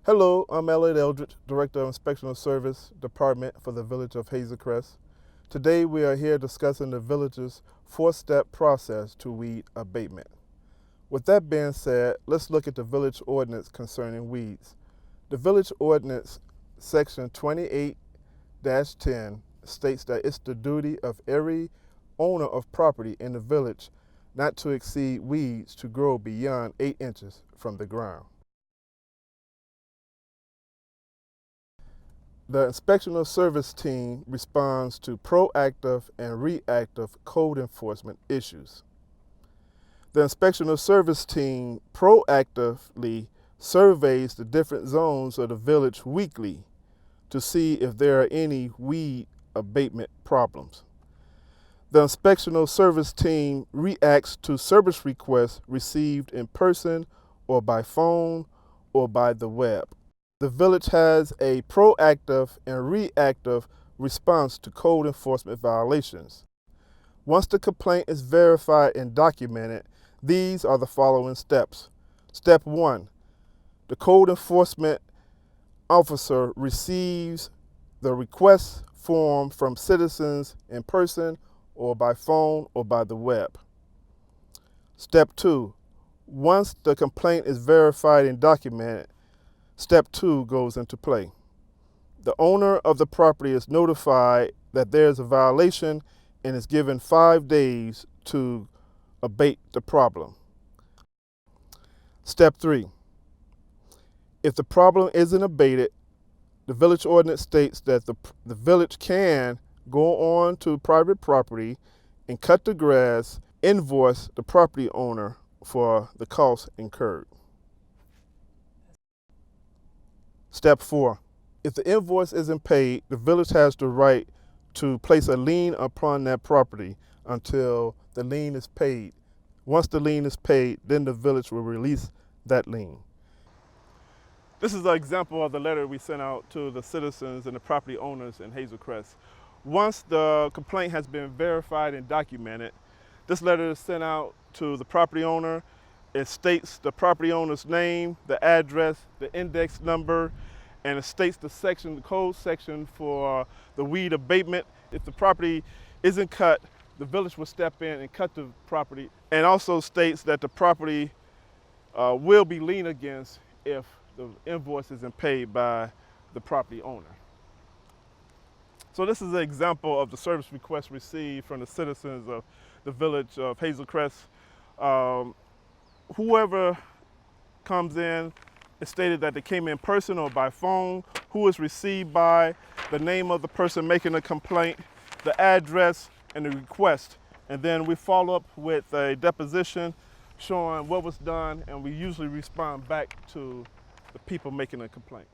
Hello, I'm Elliot Eldridge, Director of Inspectional Service Department for the Village of Hazelcrest. Today we are here discussing the village's four-step process to weed abatement. With that being said, let's look at the village ordinance concerning weeds. The village ordinance section 28-10 states that it's the duty of every owner of property in the village not to exceed weeds to grow beyond 8 inches from the ground. The Inspectional Service team responds to proactive and reactive code enforcement issues. The Inspectional Service team proactively surveys the different zones of the village weekly to see if there are any weed abatement problems. The Inspectional Service team reacts to service requests received in person or by phone or by the web. The village has a proactive and reactive response to code enforcement violations. Once the complaint is verified and documented, these are the following steps. Step 1, the code enforcement officer receives the request form from citizens in person or by phone or by the web. Step 2, once the complaint is verified and documented, Step 2 goes into play. The owner of the property is notified that there is a violation and is given 5 days to abate the problem. Step 3. If the problem isn't abated, the village ordinance states that the village can go on to private property and cut the grass, invoice the property owner for the costs incurred. Step 4, if the invoice isn't paid, the village has the right to place a lien upon that property until the lien is paid. Once the lien is paid, then the village will release that lien. This is an example of the letter we sent out to the citizens and the property owners in Hazelcrest. Once the complaint has been verified and documented, this letter is sent out to the property owner. It states the property owner's name, the address, the index number, and it states the section, the code section for the weed abatement. If the property isn't cut, the village will step in and cut the property, and also states that the property will be lien against if the invoice isn't paid by the property owner. So this is an example of the service request received from the citizens of the village of Hazelcrest. Whoever comes in, it's stated that they came in person or by phone, who is received by, the name of the person making the complaint, the address, and the request. And then we follow up with a deposition showing what was done, and we usually respond back to the people making a complaint.